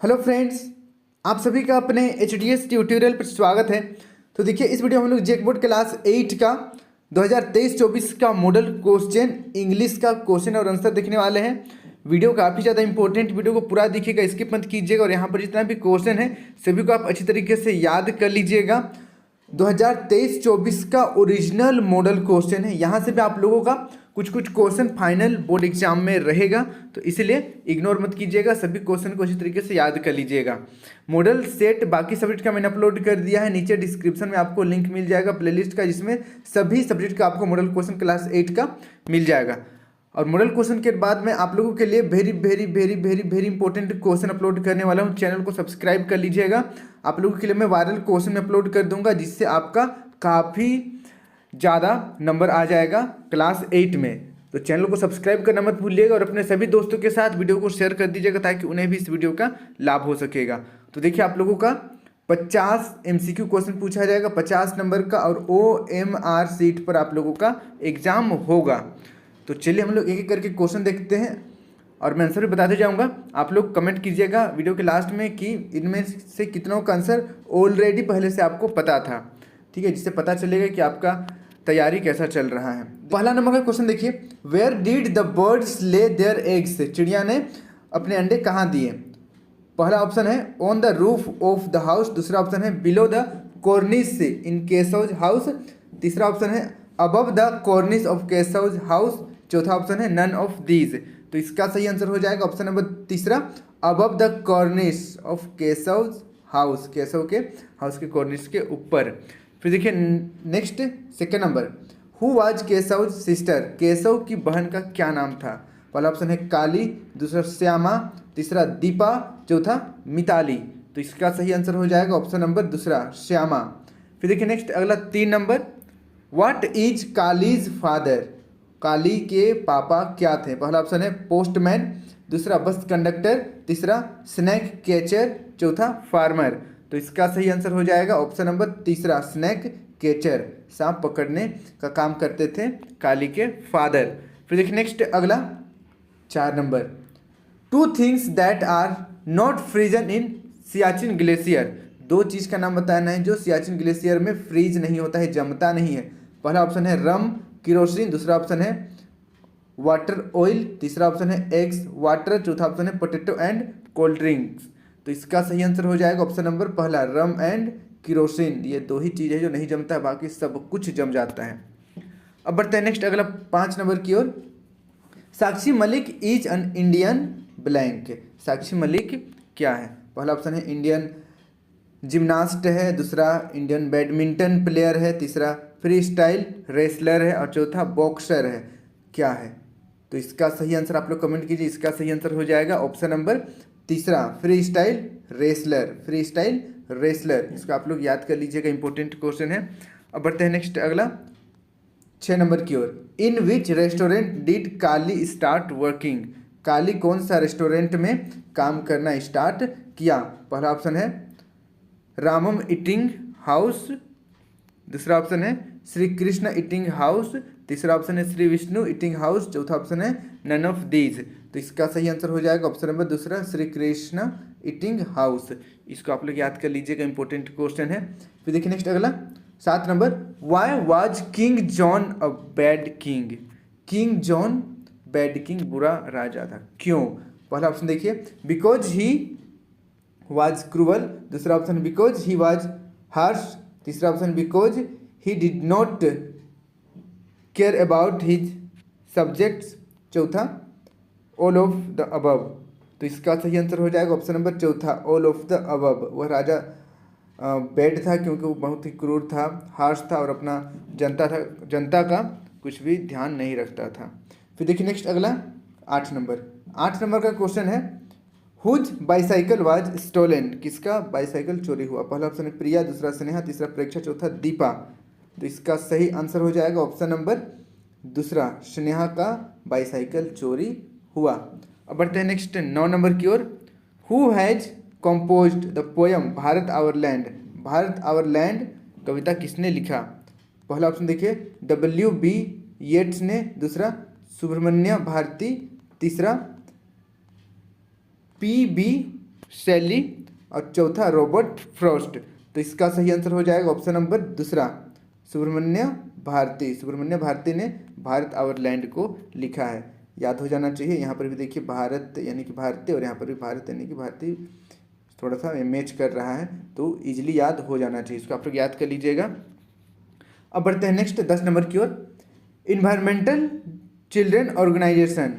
Hello friends, आप सभी का अपने एच ट्यूटोरियल पर स्वागत है। तो देखिए, इस वीडियो में हम लोग जेक बोर्ड क्लास 8 का 2023-24 का मॉडल क्वेश्चन इंग्लिश का क्वेश्चन और आंसर देखने वाले हैं। वीडियो काफ़ी ज़्यादा इंपॉर्टेंट, वीडियो को पूरा देखिएगा, स्किप मत कीजिएगा। और यहाँ पर जितना भी क्वेश्चन है सभी को आप अच्छी तरीके से याद कर लीजिएगा। 2023-24 का ओरिजिनल मॉडल क्वेश्चन है। यहाँ से भी आप लोगों का कुछ कुछ क्वेश्चन फाइनल बोर्ड एग्जाम में रहेगा, तो इसलिए इग्नोर मत कीजिएगा, सभी क्वेश्चन को अच्छी तरीके से याद कर लीजिएगा। मॉडल सेट बाकी सब्जेक्ट का मैंने अपलोड कर दिया है, नीचे डिस्क्रिप्शन में आपको लिंक मिल जाएगा प्लेलिस्ट का, जिसमें सभी सब्जेक्ट का आपको मॉडल क्वेश्चन क्लास 8 का मिल जाएगा। और मॉडल क्वेश्चन के बाद मैं आप लोगों के लिए very very very very very important question upload करने वाला हूँ। चैनल को सब्सक्राइब कर लीजिएगा। आप लोगों के लिए मैं वायरल क्वेश्चन में अपलोड कर दूंगा, जिससे आपका काफ़ी ज़्यादा नंबर आ जाएगा क्लास 8 में। तो चैनल को सब्सक्राइब करना मत भूलिएगा और अपने सभी दोस्तों के साथ वीडियो को शेयर कर दीजिएगा, ताकि उन्हें भी इस वीडियो का लाभ हो सकेगा। तो देखिए, आप लोगों का 50 MCQ क्वेश्चन पूछा जाएगा, 50 नंबर का, और OMR सीट पर आप लोगों का एग्जाम होगा। तो चलिए हम लोग एक एक करके क्वेश्चन देखते हैं और मैं आंसर भी बताते जाऊंगा। आप लोग कमेंट कीजिएगा वीडियो के लास्ट में कि इनमें से कितनों का आंसर ऑलरेडी पहले से आपको पता था, ठीक है, जिससे पता चलेगा कि आपका तैयारी कैसा चल रहा है। पहला नंबर का क्वेश्चन देखिए, where did the birds lay their eggs? चिड़िया ने अपने अंडे कहाँ दिए? पहला ऑप्शन है on the roof of the house, दूसरा ऑप्शन है below the cornice in Keshav's house, तीसरा ऑप्शन है above the cornice of Keshav's house, चौथा ऑप्शन है नन ऑफ दीज। तो इसका सही आंसर हो जाएगा ऑप्शन नंबर तीसरा, above the cornice of Keshav's house, Keshav के हाउस के कॉर्निस के ऊपर। फिर देखिए next second number, who was Keshav sister? Keshav की बहन का क्या नाम था? पहला ऑप्शन है काली, दूसरा श्यामा, तीसरा दीपा, चौथा मिताली। तो इसका सही आंसर हो जाएगा ऑप्शन नंबर दूसरा, श्यामा। फिर देखिए नेक्स्ट अगला 3 number, what is Kali's father? Kali के पापा क्या थे? पहला ऑप्शन है पोस्टमैन, दूसरा बस कंडक्टर, तीसरा स्नैक कैचर, चौथा फार्मर। तो इसका सही आंसर हो जाएगा ऑप्शन नंबर तीसरा, स्नैक कैचर, सांप पकड़ने का काम करते थे काली के फादर। फिर देखिए नेक्स्ट अगला 4 नंबर, 2 things that are not frozen in Siachen glacier. 2 चीज़ का नाम बताना है जो सियाचिन ग्लेशियर में फ्रीज नहीं होता है, जमता नहीं है। पहला ऑप्शन है रम, किरोसिन, दूसरा ऑप्शन है वाटर ऑयल, तीसरा ऑप्शन है एग्स वाटर, चौथा ऑप्शन है पोटैटो एंड कोल्ड ड्रिंक्स। तो इसका सही आंसर हो जाएगा ऑप्शन नंबर पहला, रम एंड किरोसिन। ये 2 ही चीज़ है जो नहीं जमता है, बाकी सब कुछ जम जाता है। अब बढ़ते हैं नेक्स्ट अगला 5 नंबर की ओर, Sakshi Malik is an Indian blank. Sakshi Malik क्या है? पहला ऑप्शन है इंडियन जिम्नास्ट है, दूसरा इंडियन बैडमिंटन प्लेयर है, तीसरा फ्री स्टाइल रेसलर है, और चौथा बॉक्सर है। क्या है? तो इसका सही आंसर आप लोग कमेंट कीजिए। इसका सही आंसर हो जाएगा ऑप्शन नंबर तीसरा, free style wrestler, free style wrestler. इसको आप लोग याद कर लीजिएगा, इंपॉर्टेंट क्वेश्चन है। अब बढ़ते हैं नेक्स्ट अगला 6 नंबर की ओर, in which restaurant did Kali start working? Kali कौन सा रेस्टोरेंट में काम करना स्टार्ट किया? पहला ऑप्शन है रामम ईटिंग हाउस, दूसरा ऑप्शन है श्री कृष्ण ईटिंग हाउस, तीसरा ऑप्शन है श्री विष्णु ईटिंग हाउस, चौथा ऑप्शन है नन ऑफ दीज। तो इसका सही आंसर हो जाएगा ऑप्शन नंबर दूसरा, श्री कृष्ण ईटिंग हाउस। इसको आप लोग याद कर लीजिएगा, इंपॉर्टेंट क्वेश्चन है। फिर देखिए नेक्स्ट अगला 7 number, why was King John a bad king? King John bad king, बुरा राजा था, क्यों? पहला ऑप्शन देखिए बिकॉज ही वाज क्रूअल, दूसरा option because he was harsh, तीसरा option because he did not care about his subjects, चौथा all of the above. तो इसका सही आंसर हो जाएगा ऑप्शन नंबर चौथा, ऑल ऑफ द अबव। वह राजा बैड था क्योंकि वो बहुत ही क्रूर था, हार्श था, और अपना जनता का कुछ भी ध्यान नहीं रखता था। फिर देखिए नेक्स्ट अगला 8 नंबर। 8 नंबर का क्वेश्चन है, हुज बाईसाइकिल वाज स्टोलन? किसका बाईसाइकिल चोरी हुआ? पहला ऑप्शन है प्रिया, दूसरा स्नेहा, तीसरा प्रेक्षा, चौथा दीपा। तो इसका सही आंसर हो जाएगा ऑप्शन नंबर दूसरा, स्नेहा का बाईसाइकिल चोरी हुआ। अब बढ़ते हैं नेक्स्ट 9 नंबर की ओर, who has composed the poem Bharat our land? Bharat our land कविता किसने लिखा? पहला ऑप्शन देखिए WB येट्स ने, दूसरा सुब्रमण्य भारती, तीसरा PB शैली और चौथा रॉबर्ट फ्रॉस्ट। तो इसका सही आंसर हो जाएगा ऑप्शन नंबर दूसरा, सुब्रमण्य भारती। सुब्रमण्य भारती ने भारत आवर लैंड को लिखा है, याद हो जाना चाहिए। यहाँ पर भी देखिए भारत यानी कि भारतीय और यहाँ पर भी भारत यानी कि भारतीय थोड़ा सा मैच कर रहा है, तो इजीली याद हो जाना चाहिए, इसको आप लोग याद कर लीजिएगा। अब बढ़ते हैं नेक्स्ट 10 नंबर की ओर। Environmental children organisation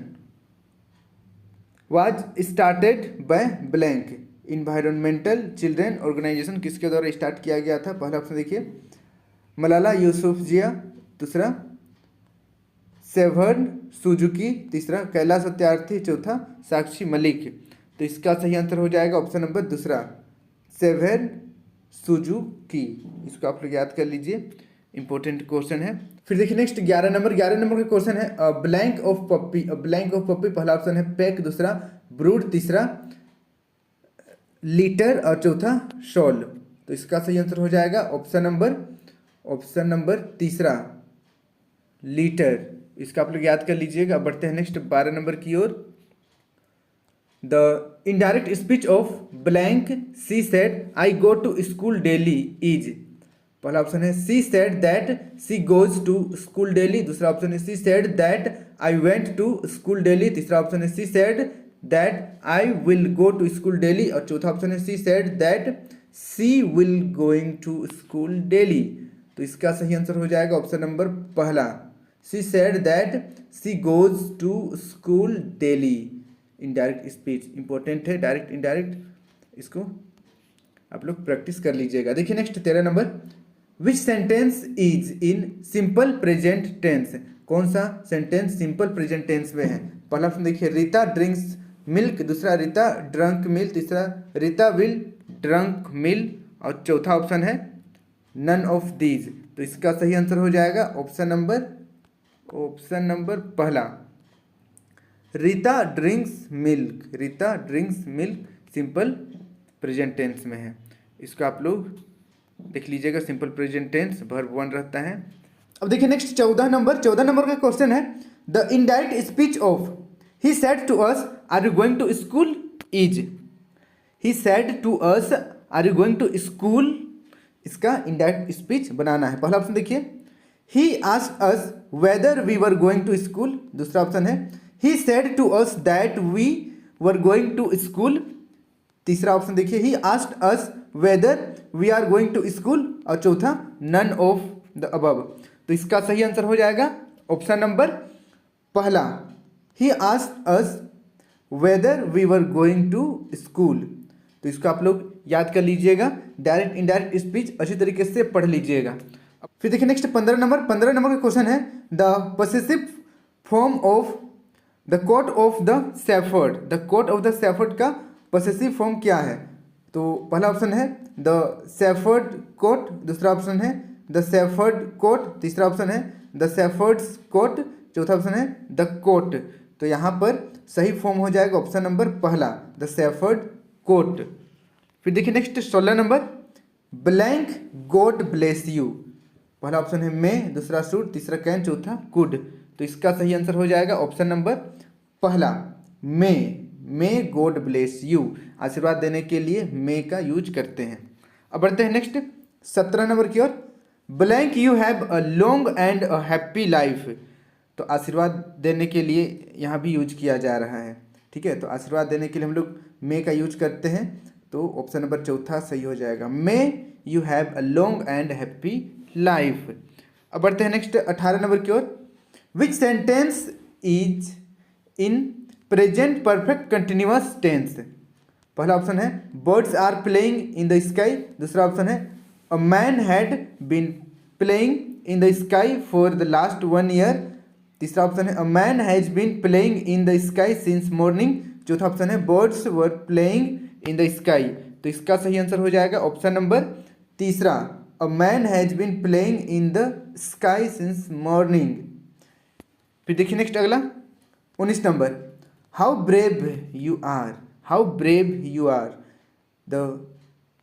was started by blank. Environmental children organisation किसके द्वारा स्टार्ट किया गया था? पहला ऑप्शन देखिए मलाला यूसुफजिया, दूसरा सेवर्न सुजुकी, तीसरा कैलाश सत्यार्थी, चौथा साक्षी मलिक। तो इसका सही आंसर हो जाएगा ऑप्शन नंबर दूसरा, सेवर्न सुजुकी। इसको आप लोग याद कर लीजिए, इंपॉर्टेंट क्वेश्चन है। फिर देखिए नेक्स्ट 11 नंबर का क्वेश्चन है blank of puppy. Blank of puppy पहला ऑप्शन है पैक, दूसरा ब्रूड, तीसरा लीटर और चौथा शॉल। तो इसका सही आंसर हो जाएगा ऑप्शन नंबर तीसरा लीटर। इसका आप लोग याद कर लीजिएगा। अब बढ़ते हैं नेक्स्ट 12 नंबर की ओर। The indirect speech of blank she said I go to school daily is. पहला ऑप्शन है she said that she goes to school daily, दूसरा ऑप्शन है she said that I went to school daily, तीसरा option है she said that I will go to school daily और चौथा option है she said that she will going to school daily. तो इसका सही आंसर हो जाएगा ऑप्शन नंबर पहला, she said that she goes to school daily. Indirect speech important है, डायरेक्ट इनडायरेक्ट, इसको आप लोग प्रैक्टिस कर लीजिएगा। देखिए next 13 number, which sentence is in simple present tense. कौन सा सेंटेंस सिंपल प्रेजेंट टेंस में है? पहला ऑप्शन देखिए रीता ड्रिंक्स मिल्क, दूसरा रीता ड्रंक मिल्क, तीसरा रीता विल ड्रंक मिल्क और चौथा ऑप्शन है नन ऑफ दीज। तो इसका सही आंसर हो जाएगा ऑप्शन नंबर पहला, Rita drinks milk. Rita drinks milk simple present tense में है, इसको आप लोग देख लीजिएगा। सिंपल प्रेजेंट टेंस वर्ब 1 रहता है। अब देखिए नेक्स्ट 14 नंबर का क्वेश्चन है the indirect speech of he said to us are you going to school is. He said to us are you going to school, इसका इनडायरेक्ट स्पीच बनाना है। पहला ऑप्शन देखिए he asked us whether we were going to school, दूसरा option है he said to us that we were going to school, तीसरा option देखिए he asked us whether we are going to school और चौथा none of the above. तो इसका सही answer हो जाएगा ऑप्शन नंबर पहला, he asked us whether we were going to school. तो इसको आप लोग याद कर लीजिएगा, डायरेक्ट इनडायरेक्ट स्पीच अच्छी तरीके से पढ़ लीजिएगा। फिर देखिए नेक्स्ट 15 नंबर का क्वेश्चन है the possessive form of the coat of the shepherd. The coat of the shepherd का पॉसेसिव फॉर्म क्या है? तो पहला ऑप्शन है द शेफर्ड कोट, दूसरा ऑप्शन है द शेफर्ड कोट, तीसरा ऑप्शन है द शेफर्ड्स कोट, चौथा ऑप्शन है द कोट। तो यहाँ पर सही फॉर्म हो जाएगा ऑप्शन नंबर पहला, द शेफर्ड कोट। फिर देखिए next 16 number, blank God bless you. पहला ऑप्शन है मे, दूसरा शुड, तीसरा कैन, चौथा कुड। तो इसका सही आंसर हो जाएगा ऑप्शन नंबर पहला, मे गॉड ब्लेस यू। आशीर्वाद देने के लिए मे का यूज करते हैं। अब बढ़ते हैं नेक्स्ट 17 नंबर की ओर, blank you have a long and a happy life. तो आशीर्वाद देने के लिए यहाँ भी यूज किया जा रहा है, ठीक है। तो आशीर्वाद देने के लिए हम लोग मे का यूज करते हैं, तो ऑप्शन नंबर चौथा सही हो जाएगा, may you have a long and happy life. अब बढ़ते हैं नेक्स्ट 18 नंबर की ओर, which sentence is in present perfect continuous tense. पहला ऑप्शन है birds are playing in the sky, दूसरा ऑप्शन है a man had been playing in the sky for the last 1 year, तीसरा ऑप्शन है a man has been playing in the sky since morning, चौथा option है birds were playing in the sky. तो इसका सही answer हो जाएगा option number तीसरा, a man has been playing in the sky since morning. फिर देखिए नेक्स्ट अगला 19 number, how brave you are. How brave you are, the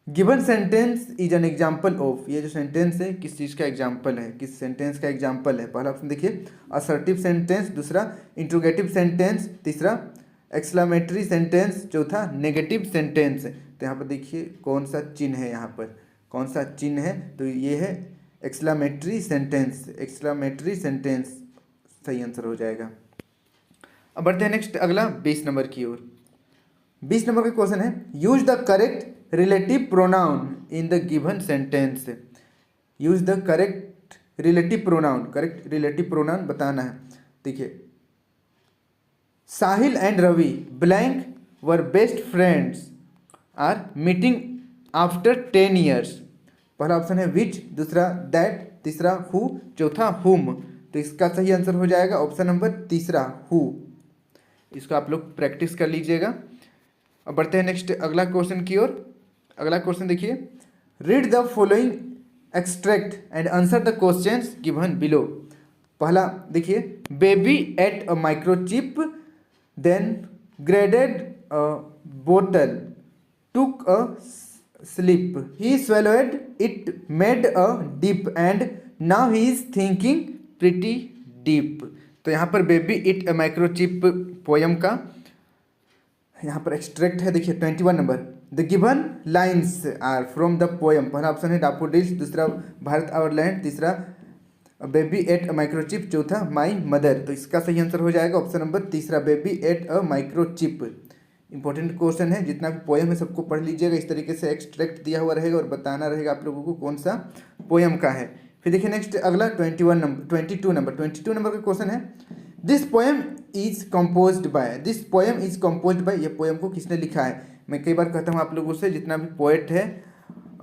given sentence is an example of. ये जो सेंटेंस है किस चीज़ का एग्जाम्पल है, किस सेंटेंस का एग्जाम्पल है? पहला ऑप्शन देखिए असर्टिव सेंटेंस, दूसरा इंट्रोगेटिव सेंटेंस, तीसरा एक्सक्लेमेटरी सेंटेंस, चौथा नेगेटिव सेंटेंस। तो यहाँ पर देखिए कौन सा चिन्ह है, यहाँ पर कौन सा चिन्ह है, तो ये है एक्सक्लेमेटरी सेंटेंस। एक्सक्लेमेटरी सेंटेंस सही आंसर हो जाएगा। अब बढ़ते हैं नेक्स्ट अगला 20 नंबर की ओर। 20 नंबर का क्वेश्चन है, use the correct relative pronoun in the given sentence. Use the correct relative pronoun, correct relative pronoun बताना है। देखिए, Sahil and Ravi blank were best friends are meeting after 10 years. पहला ऑप्शन है विच, दूसरा दैट, तीसरा हु, चौथा हुम। तो इसका सही आंसर हो जाएगा ऑप्शन नंबर तीसरा हु। इसको आप लोग प्रैक्टिस कर लीजिएगा। अब बढ़ते हैं नेक्स्ट अगला क्वेश्चन की ओर। अगला क्वेश्चन देखिए, read the following extract and answer the questions given below. पहला देखिए, baby eight a microchip then graded a bottle took a slip, he swallowed it, made a dip and now he is thinking pretty deep। तो यहाँ पर baby it a microchip poem का यहाँ पर extract है। देखिए 21 नंबर, the given lines are from the poem. पहला ऑप्शन है डाफोडिल्स, दूसरा भारत आवर लैंड, तीसरा बेबी एट अ माइक्रोचिप, चौथा माई मदर। तो इसका सही आंसर हो जाएगा ऑप्शन नंबर तीसरा baby eight a microchip. Important question है, जितना भी पोयम है सबको पढ़ लीजिएगा। इस तरीके से एक्सट्रैक्ट दिया हुआ रहेगा और बताना रहेगा आप लोगों को कौन सा पोयम का है। फिर देखिए नेक्स्ट अगला 22 नंबर का क्वेश्चन है, this poem is composed bye. This poem is composed bye, ये पोयम को किसने लिखा है। मैं कई बार कहता हूँ आप लोगों से, जितना भी पोएट है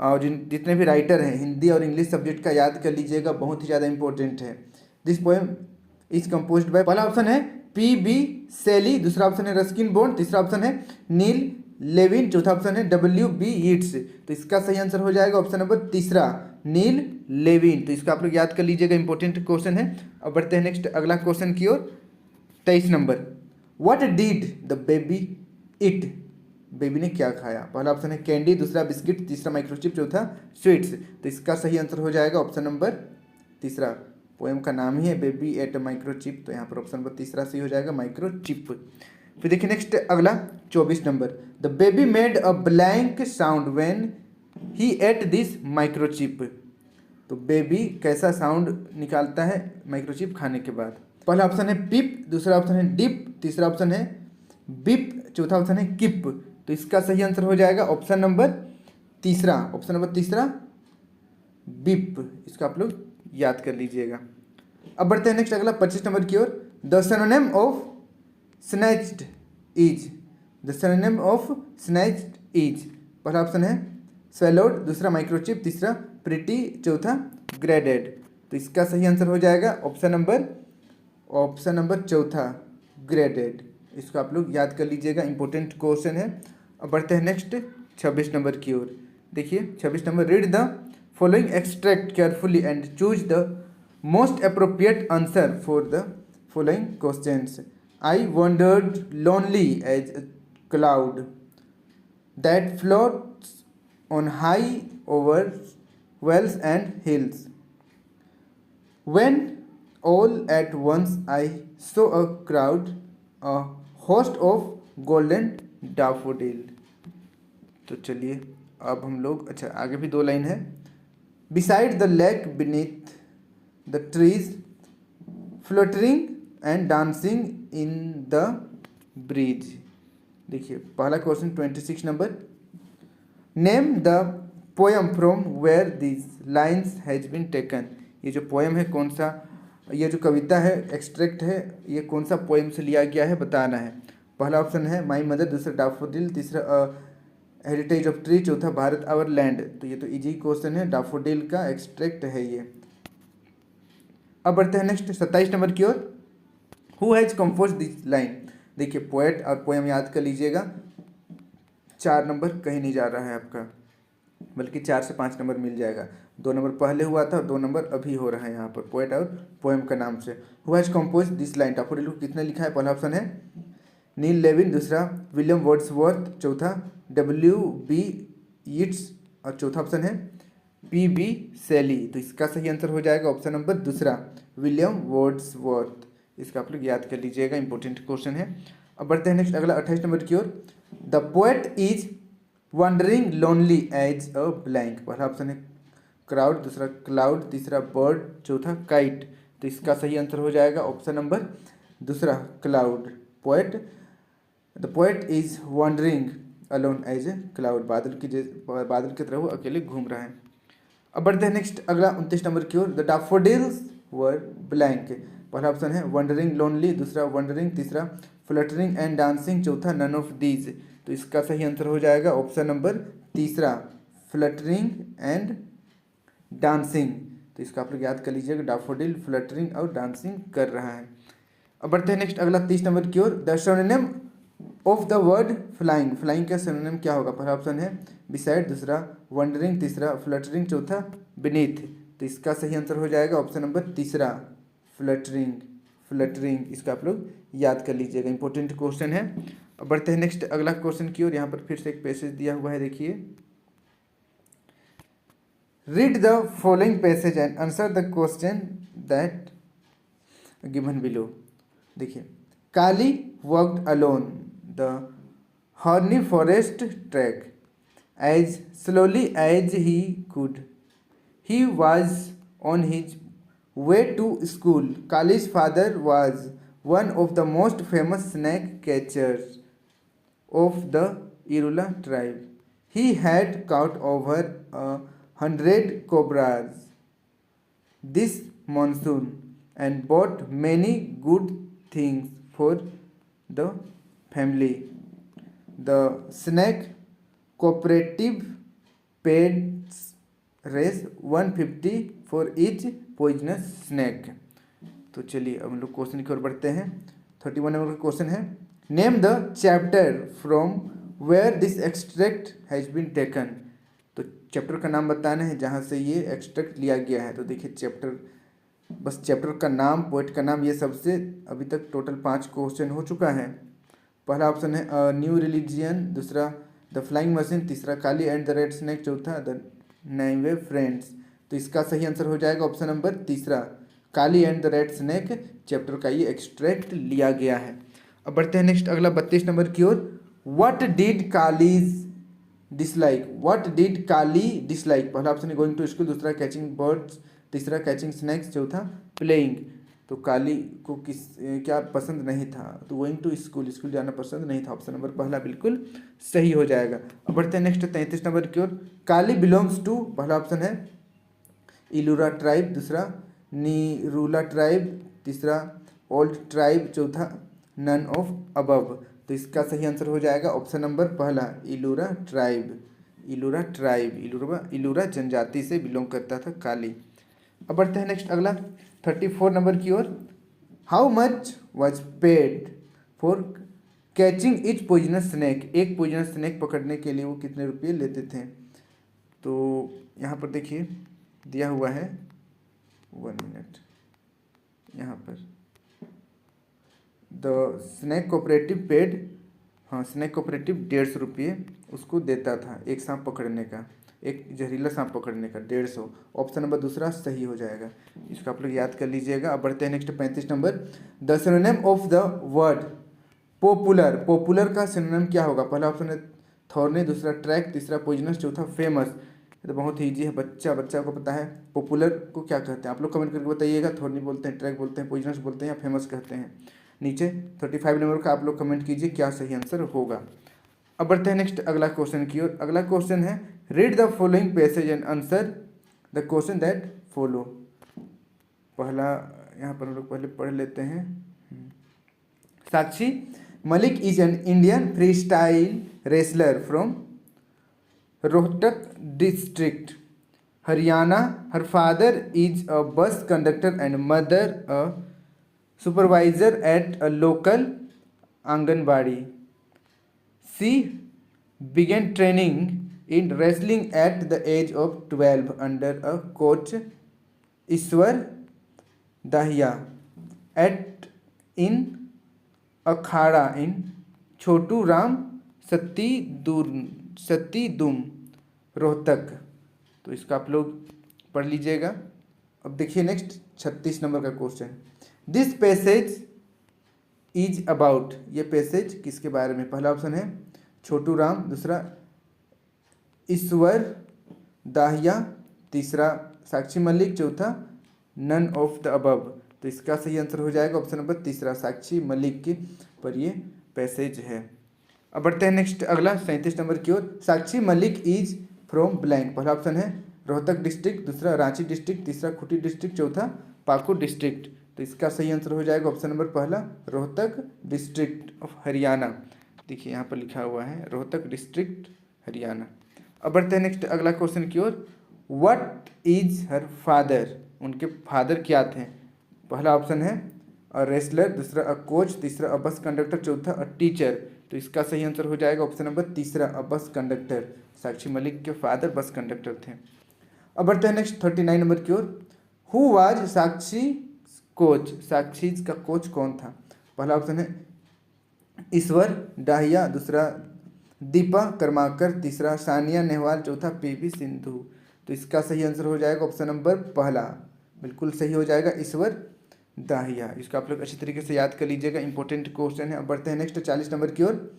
और जितने भी राइटर हैं हिंदी और इंग्लिश सब्जेक्ट का याद कर लीजिएगा, बहुत ही ज़्यादा इंपॉर्टेंट है। This poem is composed bye, पहला ऑप्शन है P.B. शेली, दूसरा ऑप्शन है रस्किन बॉन्ड, तीसरा ऑप्शन है नील लेविन, चौथा ऑप्शन है W.B. यीट्स। तो इसका सही आंसर हो जाएगा ऑप्शन नंबर तीसरा नील लेविन। तो इसका आप लोग याद कर लीजिएगा, इंपॉर्टेंट क्वेश्चन है। अब बढ़ते हैं नेक्स्ट अगला क्वेश्चन की ओर। 23 number, what did the baby it. Baby ने क्या खाया। पहला ऑप्शन है कैंडी, दूसरा बिस्किट, तीसरा माइक्रोचिप, चौथा स्वीट्स। तो इसका सही आंसर हो जाएगा ऑप्शन नंबर तीसरा। पोएम का नाम ही है बेबी एट माइक्रोचिप, तो यहाँ पर ऑप्शन नंबर तीसरा सही हो जाएगा माइक्रोचिप। फिर देखिए नेक्स्ट अगला 24 number, the baby made a blank sound when he at this microchip. तो बेबी कैसा साउंड निकालता है माइक्रोचिप खाने के बाद। पहला ऑप्शन है पिप, दूसरा ऑप्शन है डिप, तीसरा ऑप्शन है बिप, चौथा ऑप्शन है किप। तो इसका सही आंसर हो जाएगा ऑप्शन नंबर तीसरा, ऑप्शन नंबर तीसरा बिप। इसका आप लोग याद कर लीजिएगा। अब बढ़ते हैं नेक्स्ट अगला 25 नंबर की ओर। The synonym of snatched is. The synonym of snatched is, पहला ऑप्शन है स्वेलोड, दूसरा माइक्रोचिप, तीसरा प्रिटी, चौथा ग्रेडेड। तो इसका सही आंसर हो जाएगा ऑप्शन नंबर चौथा ग्रेडेड। इसको आप लोग याद कर लीजिएगा, इंपॉर्टेंट क्वेश्चन है। अब बढ़ते हैं नेक्स्ट 26 नंबर की ओर। देखिए 26 नंबर, read the following extract carefully and choose the most appropriate answer for the following questions. I wandered lonely as a cloud that floats on high over wells and hills. When all at once I saw a crowd, a host of golden daffodil। तो चलिए अब हम लोग, अच्छा आगे भी 2 line है। Beside the lake beneath the trees fluttering and dancing in the breeze। देखिए पहला question 26 number, name the poem from where this lines has been taken. ये जो पोएम है कौन सा, ये जो कविता है एक्सट्रैक्ट है, ये कौन सा पोएम से लिया गया है बताना है। पहला ऑप्शन है माई मदर, दूसरा डाफोडिल, तीसरा हेरिटेज ऑफ ट्री, चौथा भारत आवर लैंड। तो ये तो इजी क्वेश्चन है, डाफोडिल का एक्सट्रैक्ट है ये। अब बढ़ते हैं नेक्स्ट 27 नंबर की ओर। Who has compose this line. देखिए पोएट और पोएम याद कर लीजिएगा। 4 नंबर कहीं नहीं जा रहा है आपका, बल्कि 4 से 5 नंबर मिल जाएगा। 2 नंबर पहले हुआ था, 2 नंबर अभी हो रहा है यहाँ पर पोएट और पोएम का नाम से। Who has compose this line, daffodil को किसने लिखा है। पहला ऑप्शन है नील लेविन, दूसरा विलियम वर्ड्सवर्थ, चौथा W.B. यीट्स और चौथा ऑप्शन है P.B. शेली। तो इसका सही आंसर हो जाएगा ऑप्शन नंबर दूसरा विलियम वर्ड्सवर्थ। इसका आप लोग याद कर लीजिएगा, इंपॉर्टेंट क्वेश्चन है। अब बढ़ते हैं नेक्स्ट अगला 28 नंबर की ओर। The poet is wandering lonely as a blank. पहला ऑप्शन है क्राउड, दूसरा क्लाउड, तीसरा बर्ड, चौथा काइट। तो इसका सही आंसर हो जाएगा ऑप्शन नंबर दूसरा cloud. Poet, the poet is wandering alone as a cloud. बादल की तरह वो अकेले घूम रहा है। अब बढ़ते हैं नेक्स्ट अगला 29 नंबर की ओर। The daffodils were blank. पहला ऑप्शन है वंडरिंग लोनली, दूसरा वंडरिंग, तीसरा फ्लटरिंग एंड डांसिंग, चौथा नन ऑफ दीज। तो इसका सही आंसर हो जाएगा ऑप्शन नंबर तीसरा फ्लटरिंग एंड डांसिंग। तो इसका आप लोग याद कर लीजिएगा, डैफोडिल फ्लटरिंग और डांसिंग कर रहा है। अब बढ़ते हैं नेक्स्ट अगला 30 नंबर की ओर। The synonym of the word flying. Flying का सिनोनिम क्या होगा? पहला ऑप्शन है बिसाइड, दूसरा वंडरिंग, तीसरा फ्लटरिंग, चौथा बीनीथ। तो इसका सही आंसर हो जाएगा ऑप्शन नंबर तीसरा फ्लटरिंग। फ्लटरिंग इसका आप लोग याद कर लीजिएगा, इंपॉर्टेंट क्वेश्चन है। अब बढ़ते हैं नेक्स्ट अगला क्वेश्चन की ओर। यहाँ पर फिर से एक पैसेज दिया हुआ है, देखिए। Read the following passage and answer the question that given below. देखिए, Kali worked alone the horny forest track as slowly as he could. He was on his way to school. Kali's father was one of the most famous snake catchers of the Irula tribe. He had caught over 100 cobras this monsoon and bought many good things for the family. The snake cooperative paid raise 150 for each poisonous snake. तो चलिए अब हम लोग question की ओर बढ़ते हैं। 31 number का question है, name the chapter from where this extract has been taken. तो चैप्टर का नाम बताना है जहाँ से ये एक्सट्रैक्ट लिया गया है। तो देखिए चैप्टर, बस चैप्टर का नाम, पोएट का नाम, ये सबसे अभी तक टोटल 5 क्वेश्चन हो चुका है। पहला ऑप्शन है न्यू रिलीजियन, दूसरा द फ्लाइंग मशीन, तीसरा Kali and the red snake, चौथा द नाइनवे फ्रेंड्स। तो इसका सही आंसर हो जाएगा ऑप्शन नंबर तीसरा, Kali and the red snake chapter का ये एक्सट्रैक्ट लिया गया है। अब बढ़ते हैं नेक्स्ट अगला 32 नंबर की ओर। What did Kali's dislike. What did Kali dislike. पहला ऑप्शन है गोइंग टू स्कूल, दूसरा कैचिंग बर्ड्स, तीसरा कैचिंग स्नैक्स, चौथा प्लेइंग। तो काली को क्या पसंद नहीं था? तो गोइंग टू स्कूल, स्कूल जाना पसंद नहीं था। ऑप्शन नंबर पहला बिल्कुल सही हो जाएगा। अब बढ़ते हैं नेक्स्ट 33 नंबर की ओर। काली बिलोंग्स टू, पहला ऑप्शन है इलूरा ट्राइब, दूसरा नीरूला ट्राइब, तीसरा ओल्ड ट्राइब, चौथा नन ऑफ अबव। तो इसका सही आंसर हो जाएगा ऑप्शन नंबर पहला, इलूरा ट्राइब। इलूरा ट्राइब, इलूरा जनजाति से बिलोंग करता था काली। अब बढ़ते हैं नेक्स्ट अगला 34 नंबर की ओर। How much was paid for catching each poisonous snack. एक पॉइजनस स्नैक पकड़ने के लिए वो कितने रुपये लेते थे? तो यहाँ पर देखिए दिया हुआ है, 1 मिनट, यहाँ पर द स्नैक कोऑपरेटिव पेड, हाँ स्नैक कोऑपरेटिव 150 रुपये उसको देता था एक सांप पकड़ने का, एक जहरीला सांप पकड़ने का 150। ऑप्शन नंबर दूसरा सही हो जाएगा, इसको आप लोग याद कर लीजिएगा। अब बढ़ते हैं next 35 number. The synonym of the word popular. Popular का सिनोनिम क्या होगा? पहला ऑप्शन है थॉर्नी, दूसरा ट्रैक, तीसरा पॉइजनस, चौथा फेमस। ये तो बहुत ही ईजी है, बच्चा को पता है। पॉपुलर को क्या कहते हैं? आप लोग कमेंट करके बताइएगा। थॉर्नी बोलते हैं, ट्रैक बोलते हैं, पॉइजनस बोलते हैं, या फेमस कहते हैं। नीचे 35 नंबर का आप लोग कमेंट कीजिए क्या सही आंसर होगा। अब बढ़ते हैं नेक्स्ट अगला क्वेश्चन की ओर। अगला क्वेश्चन है, read the following passage and answer the question that follow. पहला यहाँ पर हम लोग पहले पढ़ लेते हैं। Sakshi Malik is an Indian free style wrestler from Rohtak district, Haryana. Her father is a bus conductor and mother a supervisor at a local anganwadi. She began training in wrestling at the age of 12 under a coach Ishwar Dahiya at in Akhada in Chotu Ram stadium Rohtak. तो इसका आप लोग पढ़ लीजिएगा। अब देखिए next 36 number का क्वेश्चन। दिस पैसेज इज अबाउट, ये पैसेज किसके बारे में? पहला ऑप्शन है छोटू राम, दूसरा ईश्वर दाहिया, तीसरा साक्षी मलिक, चौथा नन ऑफ द अबव। तो इसका सही आंसर हो जाएगा ऑप्शन नंबर तीसरा, साक्षी मलिक के पर ये पैसेज है। अब बढ़ते हैं नेक्स्ट अगला 37 नंबर की ओर। Sakshi Malik is from blank. पहला ऑप्शन है रोहतक डिस्ट्रिक्ट, दूसरा रांची डिस्ट्रिक्ट, तीसरा खूंटी डिस्ट्रिक्ट, चौथा पाकुड़ डिस्ट्रिक्ट। तो इसका सही आंसर हो जाएगा ऑप्शन नंबर पहला, रोहतक डिस्ट्रिक्ट ऑफ हरियाणा। देखिए यहाँ पर लिखा हुआ है रोहतक डिस्ट्रिक्ट हरियाणा। अब बढ़ते हैं नेक्स्ट अगला क्वेश्चन की ओर। व्हाट इज हर फादर, उनके फादर क्या थे? पहला ऑप्शन है अ रेसलर, दूसरा अ कोच, तीसरा अ बस कंडक्टर, चौथा अ टीचर। तो इसका सही आंसर हो जाएगा ऑप्शन नंबर तीसरा, अ बस कंडक्टर। साक्षी मलिक के फादर बस कंडक्टर थे। अब बढ़ते हैं नेक्स्ट 39 नंबर की ओर। हु वाज साक्षी कोच, साक्षी का कोच कौन था? पहला ऑप्शन है ईश्वर डाहिया, दूसरा दीपा कर्माकर, तीसरा सानिया नेहवाल, चौथा पीवी सिंधु। तो इसका सही आंसर हो जाएगा ऑप्शन नंबर पहला, बिल्कुल सही हो जाएगा, ईश्वर दाहिया। इसका आप लोग अच्छी तरीके से याद कर लीजिएगा, इंपॉर्टेंट क्वेश्चन है। अब बढ़ते हैं नेक्स्ट 40 नंबर की ओर।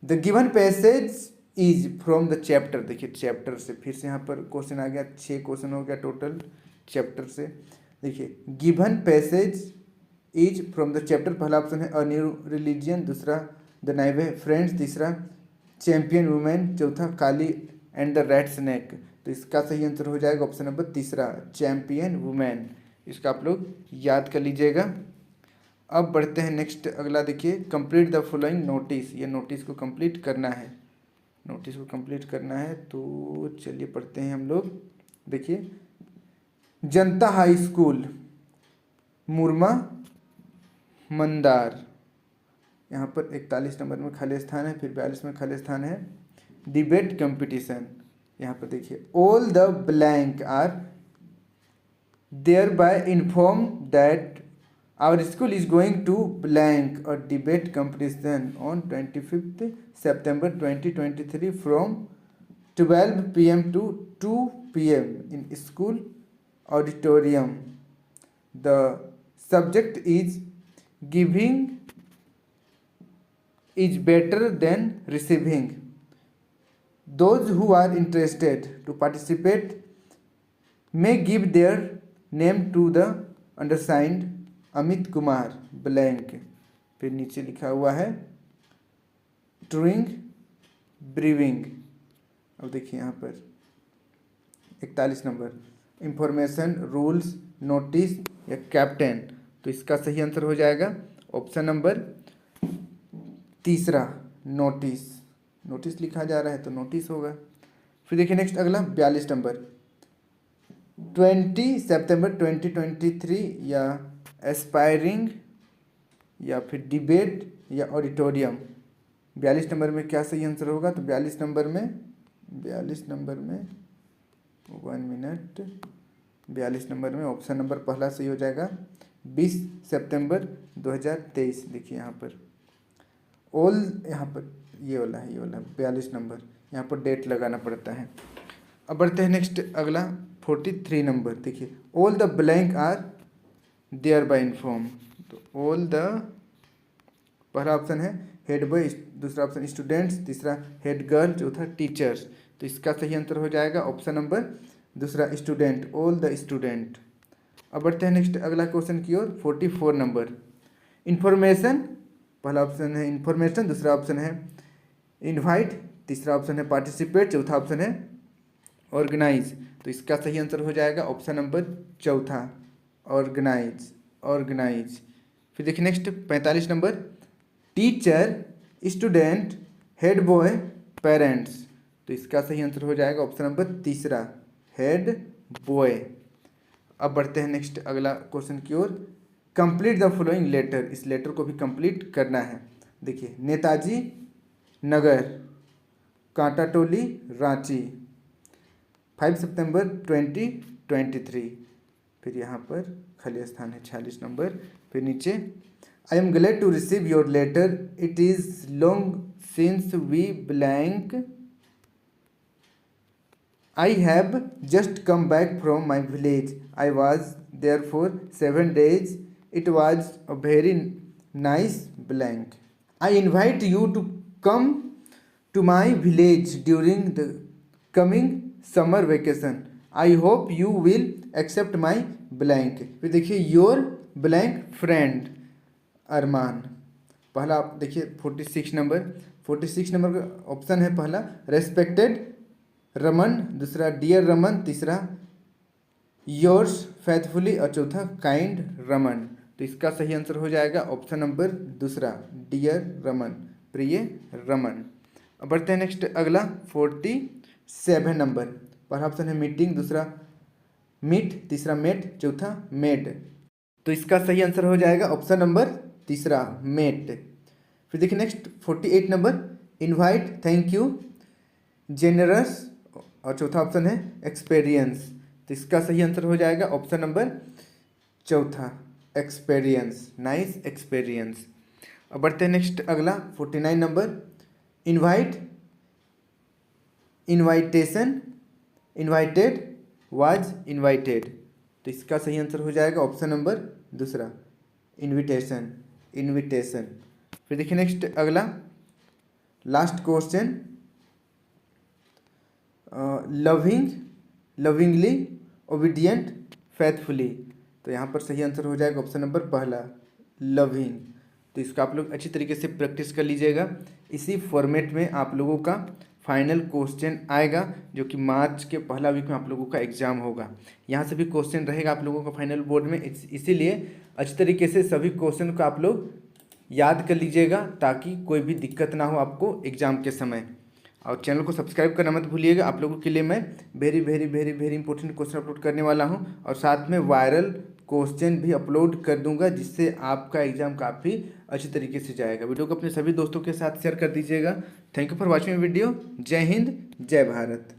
The given passage is from the chapter. देखिए चैप्टर से फिर से यहाँ पर क्वेश्चन आ गया, 6 क्वेश्चन हो गया टोटल चैप्टर से। देखिए given passage is from the chapter, पहला ऑप्शन है अ न्यू रिलीजियन, दूसरा द नाइवे फ्रेंड्स, तीसरा चैंपियन वुमेन, चौथा काली एंड द रेड स्नैक। तो इसका सही आंसर हो जाएगा ऑप्शन नंबर तीसरा, चैंपियन वुमेन। इसका आप लोग याद कर लीजिएगा। अब बढ़ते हैं नेक्स्ट अगला, देखिए कंप्लीट द फॉलोइंग नोटिस। ये नोटिस को कंप्लीट करना है, नोटिस को कंप्लीट करना है। तो चलिए पढ़ते हैं हम लोग। देखिए जनता हाई स्कूल मुरमा मंदार, यहाँ पर 41 नंबर में खाली स्थान है, फिर 42 में खाली स्थान है। डिबेट कंपटीशन, यहाँ पर देखिए all the blank are there by inform that our school is going to blank a debate competition on 25 September 2023 from 12 PM to 2 PM in school auditorium. The subject is giving is better than receiving. Those who are interested to participate may give their name to the undersigned Amit Kumar blank. फिर नीचे लिखा हुआ है truing briefing. अब देखिए यहाँ पर 41 number information rules notice या कैप्टन। तो इसका सही आंसर हो जाएगा ऑप्शन नंबर तीसरा, नोटिस। नोटिस लिखा जा रहा है तो नोटिस होगा। फिर देखिए नेक्स्ट अगला 42 नंबर 20 सितंबर 2023 या एस्पायरिंग या फिर डिबेट या ऑडिटोरियम। 42 नंबर में क्या सही आंसर होगा? तो 42 नंबर में 1 मिनट 42 नंबर में ऑप्शन नंबर पहला सही हो जाएगा 20 सितंबर 2023। देखिए यहाँ पर ऑल, यहाँ पर ये वाला है 42 नंबर, यहाँ पर डेट लगाना पड़ता है। अब बढ़ते हैं नेक्स्ट अगला 43 नंबर। देखिए all the blank are there by inform. तो ऑल द पहला ऑप्शन है हेड बॉय, दूसरा ऑप्शन स्टूडेंट्स, तीसरा हेड गर्ल, चौथा टीचर्स। तो इसका सही आंसर हो जाएगा ऑप्शन नंबर दूसरा स्टूडेंट, ऑल द स्टूडेंट। अब बढ़ते हैं नेक्स्ट अगला क्वेश्चन की ओर 44 नंबर इंफॉर्मेशन। पहला ऑप्शन है इंफॉर्मेशन, दूसरा ऑप्शन है इनवाइट, तीसरा ऑप्शन है पार्टिसिपेट, चौथा ऑप्शन है ऑर्गेनाइज। तो इसका सही आंसर हो जाएगा ऑप्शन नंबर चौथा, ऑर्गेनाइज। फिर देखिए next 45 number teacher student head boy parents. तो इसका सही आंसर हो जाएगा ऑप्शन नंबर तीसरा, हेड बॉय। अब बढ़ते हैं नेक्स्ट अगला क्वेश्चन की ओर। कंप्लीट द फॉलोइंग लेटर, इस लेटर को भी कंप्लीट करना है। देखिए नेताजी नगर कांटाटोली रांची 5 सितंबर 2023। फिर यहाँ पर खाली स्थान है 46 नंबर। फिर नीचे I am glad to receive your letter, it is long since we blank, I have just come back from my village, I was there for 7 days, it was a very nice blank. I invite you to come to my village during the coming summer vacation. I hope you will accept my blank. फिर देखिए your blank friend अरमान। पहला आप देखिए 46 number का option है पहला respected Raman, दूसरा dear Raman, तीसरा योर्स फेथफुली और चौथा काइंड रमन। तो इसका सही आंसर हो जाएगा ऑप्शन नंबर दूसरा डियर रमन, प्रिय रमन। अब बढ़ते हैं नेक्स्ट अगला 47 नंबर। पहला ऑप्शन है मीटिंग, दूसरा मीट, तीसरा मेट, चौथा मेट। तो इसका सही आंसर हो जाएगा ऑप्शन नंबर तीसरा मेट। फिर देखिए next 48 number invite, thank you, generous और चौथा ऑप्शन है एक्सपीरियंस। तो इसका सही आंसर हो जाएगा ऑप्शन नंबर चौथा एक्सपीरियंस, नाइस एक्सपीरियंस। अब बढ़ते हैं नेक्स्ट अगला 49 number invite, invitation, invited, was invited. तो इसका सही आंसर हो जाएगा ऑप्शन नंबर दूसरा इनविटेशन, इनविटेशन। फिर देखिए नेक्स्ट अगला last question loving, lovingly, obedient, faithfully. तो यहाँ पर सही आंसर हो जाएगा ऑप्शन नंबर पहला लविंग। तो इसका आप लोग अच्छी तरीके से प्रैक्टिस कर लीजिएगा। इसी फॉर्मेट में आप लोगों का फाइनल क्वेश्चन आएगा जो कि मार्च के पहला वीक में आप लोगों का एग्जाम होगा। यहाँ से भी क्वेश्चन रहेगा आप लोगों का फाइनल बोर्ड में, इसीलिए अच्छी तरीके से सभी क्वेश्चन को आप लोग याद कर लीजिएगा ताकि कोई भी दिक्कत ना हो आपको एग्जाम के समय। और चैनल को सब्सक्राइब करना मत भूलिएगा। आप लोगों के लिए मैं very very very very important question upload करने वाला हूं और साथ में वायरल क्वेश्चन भी अपलोड कर दूंगा जिससे आपका एग्जाम काफ़ी अच्छी तरीके से जाएगा। वीडियो को अपने सभी दोस्तों के साथ शेयर कर दीजिएगा। Thank you for watching video. जय हिंद, जय भारत।